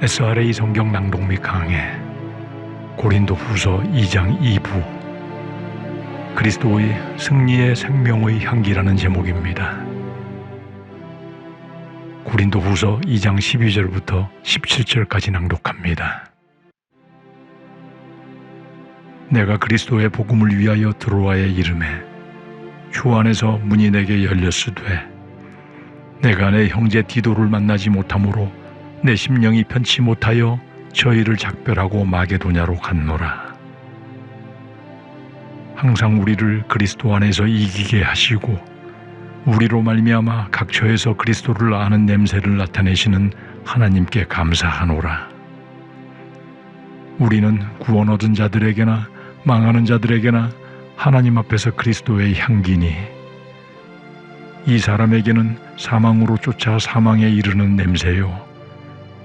SRA 성경 낭독 및 강해 고린도후서 2장 2부 그리스도의 승리의 생명의 향기라는 제목입니다. 고린도후서 2장 12절부터 17절까지 낭독합니다. 내가 그리스도의 복음을 위하여 드로아에 이르매 주 안에서 문이 내게 열렸으되 내가 내 형제 디도를 만나지 못하므로 내 심령이 편치 못하여 저희를 작별하고 마게도냐로 갔노라. 항상 우리를 그리스도 안에서 이기게 하시고 우리로 말미암아 각처에서 그리스도를 아는 냄새를 나타내시는 하나님께 감사하노라. 우리는 구원 얻은 자들에게나 망하는 자들에게나 하나님 앞에서 그리스도의 향기니 이 사람에게는 사망으로 쫓아 사망에 이르는 냄새요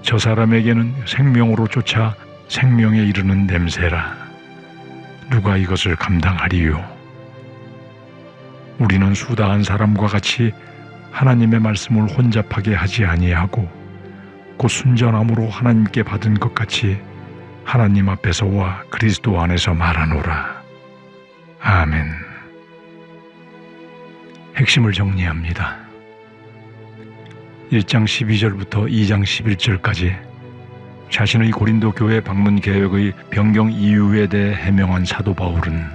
저 사람에게는 생명으로 쫓아 생명에 이르는 냄새라. 누가 이것을 감당하리요? 우리는 수다한 사람과 같이 하나님의 말씀을 혼잡하게 하지 아니하고 곧 순전함으로 하나님께 받은 것 같이 하나님 앞에서와 그리스도 안에서 말하노라. 아멘. 핵심을 정리합니다. 1장 12절부터 2장 11절까지 자신의 고린도 교회 방문 계획의 변경 이유에 대해 해명한 사도 바울은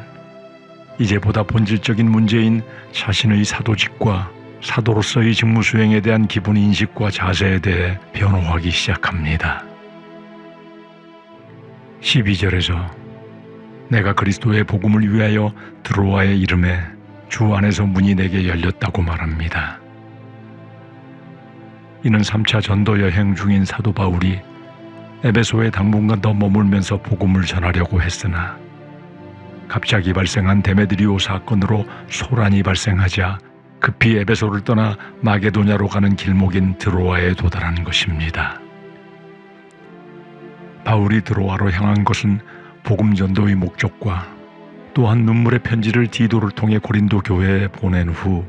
이제 보다 본질적인 문제인 자신의 사도직과 사도로서의 직무 수행에 대한 기본 인식과 자세에 대해 변호하기 시작합니다. 12절에서 내가 그리스도의 복음을 위하여 드로아에 이르매 주 안에서 문이 내게 열렸다고 말합니다. 이는 3차 전도 여행 중인 사도 바울이 에베소에 당분간 더 머물면서 복음을 전하려고 했으나 갑자기 발생한 데메드리오 사건으로 소란이 발생하자 급히 에베소를 떠나 마게도냐로 가는 길목인 드로아에 도달한 것입니다. 바울이 드로아로 향한 것은 복음 전도의 목적과 또한 눈물의 편지를 디도를 통해 고린도 교회에 보낸 후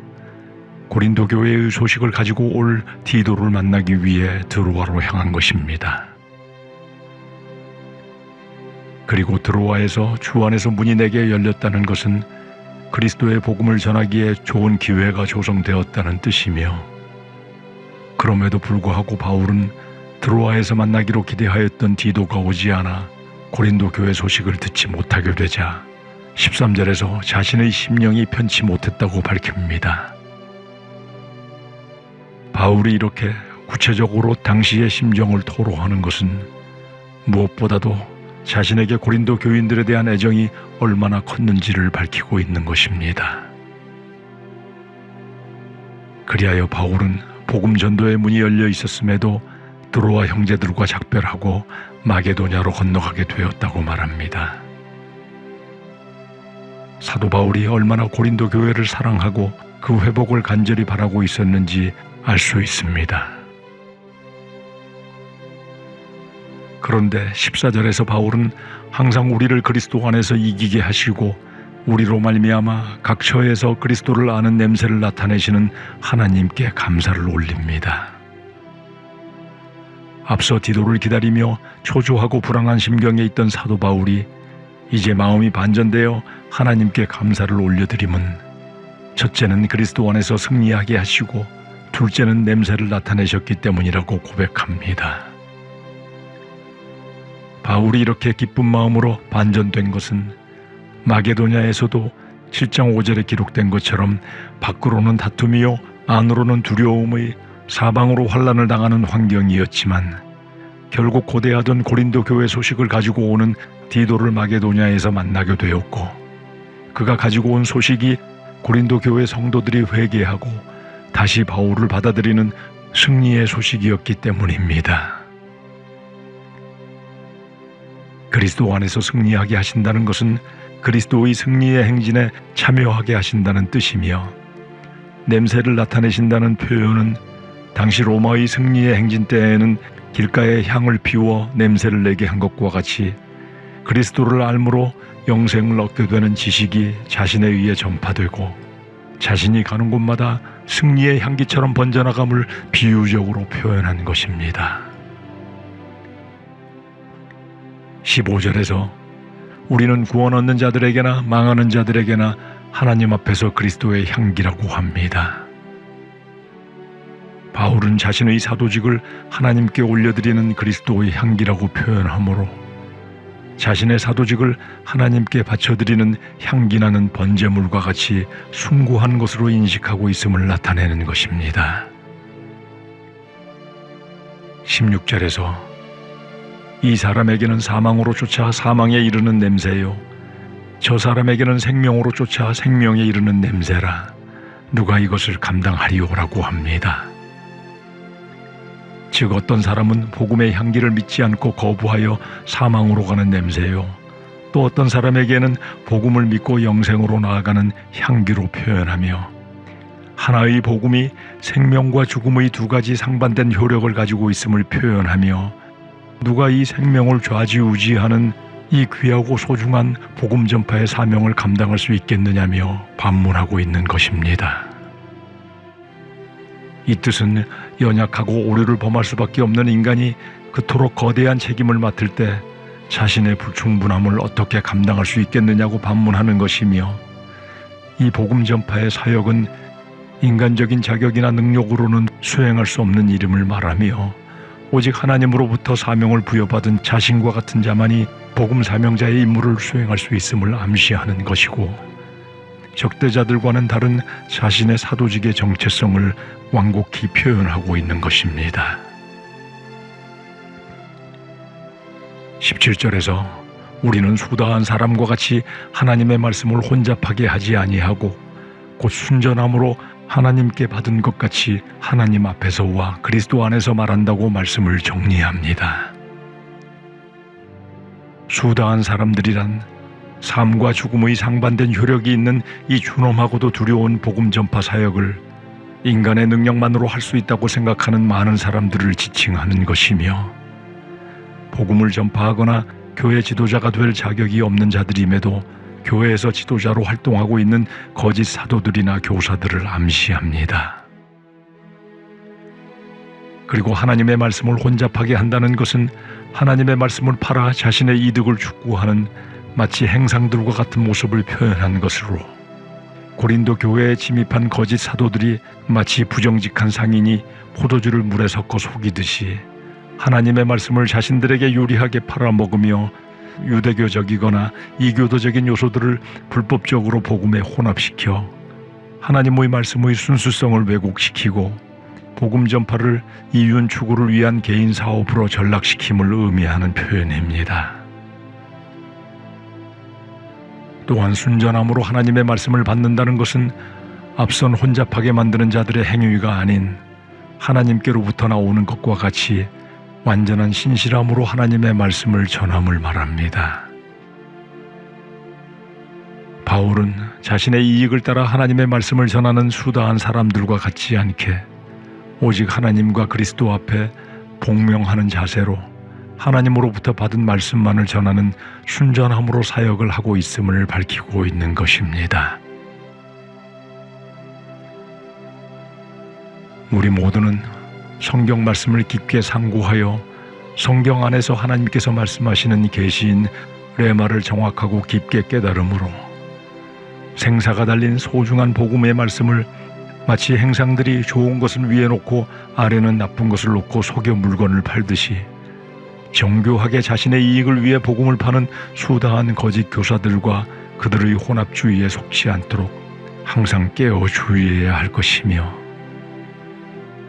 고린도 교회의 소식을 가지고 올 디도를 만나기 위해 드로아로 향한 것입니다. 그리고 드로아에서 주 안에서 문이 내게 열렸다는 것은 그리스도의 복음을 전하기에 좋은 기회가 조성되었다는 뜻이며 그럼에도 불구하고 바울은 드로아에서 만나기로 기대하였던 디도가 오지 않아 고린도 교회 소식을 듣지 못하게 되자 13절에서 자신의 심령이 편치 못했다고 밝힙니다. 바울이 이렇게 구체적으로 당시의 심정을 토로하는 것은 무엇보다도 자신에게 고린도 교인들에 대한 애정이 얼마나 컸는지를 밝히고 있는 것입니다. 그리하여 바울은 복음 전도의 문이 열려 있었음에도 드로아 형제들과 작별하고 마게도냐로 건너가게 되었다고 말합니다. 사도 바울이 얼마나 고린도 교회를 사랑하고 그 회복을 간절히 바라고 있었는지 알 수 있습니다. 그런데 14절에서 바울은 항상 우리를 그리스도 안에서 이기게 하시고 우리로 말미암아 각처에서 그리스도를 아는 냄새를 나타내시는 하나님께 감사를 올립니다. 앞서 디도를 기다리며 초조하고 불안한 심경에 있던 사도 바울이 이제 마음이 반전되어 하나님께 감사를 올려드림은 첫째는 그리스도 안에서 승리하게 하시고 둘째는 냄새를 나타내셨기 때문이라고 고백합니다. 바울이 이렇게 기쁜 마음으로 반전된 것은 마게도냐에서도 7장 5절에 기록된 것처럼 밖으로는 다툼이요 안으로는 두려움의 사방으로 환난을 당하는 환경이었지만 결국 고대하던 고린도 교회 소식을 가지고 오는 디도를 마게도냐에서 만나게 되었고 그가 가지고 온 소식이 고린도 교회 성도들이 회개하고 다시 바울을 받아들이는 승리의 소식이었기 때문입니다. 그리스도 안에서 승리하게 하신다는 것은 그리스도의 승리의 행진에 참여하게 하신다는 뜻이며 냄새를 나타내신다는 표현은 당시 로마의 승리의 행진 때에는 길가에 향을 피워 냄새를 내게 한 것과 같이 그리스도를 알므로 영생을 얻게 되는 지식이 자신에 의해 전파되고 자신이 가는 곳마다 승리의 향기처럼 번져나감을 비유적으로 표현한 것입니다. 15절에서 우리는 구원 얻는 자들에게나 망하는 자들에게나 하나님 앞에서 그리스도의 향기라고 합니다. 바울은 자신의 사도직을 하나님께 올려드리는 그리스도의 향기라고 표현하므로 자신의 사도직을 하나님께 바쳐드리는 향기나는 번제물과 같이 숭고한 것으로 인식하고 있음을 나타내는 것입니다. 16절에서 이 사람에게는 사망으로 쫓아 사망에 이르는 냄새요 저 사람에게는 생명으로 쫓아 생명에 이르는 냄새라 누가 이것을 감당하리오라고 합니다. 즉 어떤 사람은 복음의 향기를 믿지 않고 거부하여 사망으로 가는 냄새요 또 어떤 사람에게는 복음을 믿고 영생으로 나아가는 향기로 표현하며 하나의 복음이 생명과 죽음의 두 가지 상반된 효력을 가지고 있음을 표현하며 누가 이 생명을 좌지우지하는 이 귀하고 소중한 복음 전파의 사명을 감당할 수 있겠느냐며 반문하고 있는 것입니다. 이 뜻은 연약하고 오류를 범할 수밖에 없는 인간이 그토록 거대한 책임을 맡을 때 자신의 불충분함을 어떻게 감당할 수 있겠느냐고 반문하는 것이며 이 복음 전파의 사역은 인간적인 자격이나 능력으로는 수행할 수 없는 일임을 말하며 오직 하나님으로부터 사명을 부여받은 자신과 같은 자만이 복음 사명자의 임무를 수행할 수 있음을 암시하는 것이고 적대자들과는 다른 자신의 사도직의 정체성을 완곡히 표현하고 있는 것입니다. 17절에서 우리는 수다한 사람과 같이 하나님의 말씀을 혼잡하게 하지 아니하고 곧 순전함으로 하나님께 받은 것 같이 하나님 앞에서와 그리스도 안에서 말한다고 말씀을 정리합니다. 수다한 사람들이란 삶과 죽음의 상반된 효력이 있는 이 준엄하고도 두려운 복음 전파 사역을 인간의 능력만으로 할 수 있다고 생각하는 많은 사람들을 지칭하는 것이며 복음을 전파하거나 교회 지도자가 될 자격이 없는 자들임에도 교회에서 지도자로 활동하고 있는 거짓 사도들이나 교사들을 암시합니다. 그리고 하나님의 말씀을 혼잡하게 한다는 것은 하나님의 말씀을 팔아 자신의 이득을 추구하는 마치 행상들과 같은 모습을 표현한 것으로 고린도 교회에 침입한 거짓 사도들이 마치 부정직한 상인이 포도주를 물에 섞어 속이듯이 하나님의 말씀을 자신들에게 유리하게 팔아먹으며 유대교적이거나 이교도적인 요소들을 불법적으로 복음에 혼합시켜 하나님의 말씀의 순수성을 왜곡시키고 복음 전파를 이윤 추구를 위한 개인 사업으로 전락시킴을 의미하는 표현입니다. 또한 순전함으로 하나님의 말씀을 받는다는 것은 앞선 혼잡하게 만드는 자들의 행위가 아닌 하나님께로부터 나오는 것과 같이 완전한 신실함으로 하나님의 말씀을 전함을 말합니다. 바울은 자신의 이익을 따라 하나님의 말씀을 전하는 수다한 사람들과 같지 않게 오직 하나님과 그리스도 앞에 복명하는 자세로 하나님으로부터 받은 말씀만을 전하는 순전함으로 사역을 하고 있음을 밝히고 있는 것입니다. 우리 모두는 성경 말씀을 깊게 상고하여 성경 안에서 하나님께서 말씀하시는 계시인 레마를 정확하고 깊게 깨달음으로 생사가 달린 소중한 복음의 말씀을 마치 행상들이 좋은 것은 위에 놓고 아래는 나쁜 것을 놓고 속여 물건을 팔듯이 정교하게 자신의 이익을 위해 복음을 파는 수다한 거짓 교사들과 그들의 혼합주의에 속지 않도록 항상 깨어 주의해야 할 것이며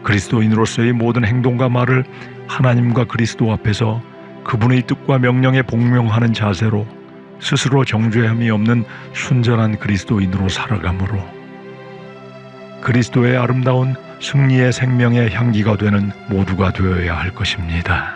그리스도인으로서의 모든 행동과 말을 하나님과 그리스도 앞에서 그분의 뜻과 명령에 복명하는 자세로 스스로 정죄함이 없는 순전한 그리스도인으로 살아가므로 그리스도의 아름다운 승리의 생명의 향기가 되는 모두가 되어야 할 것입니다.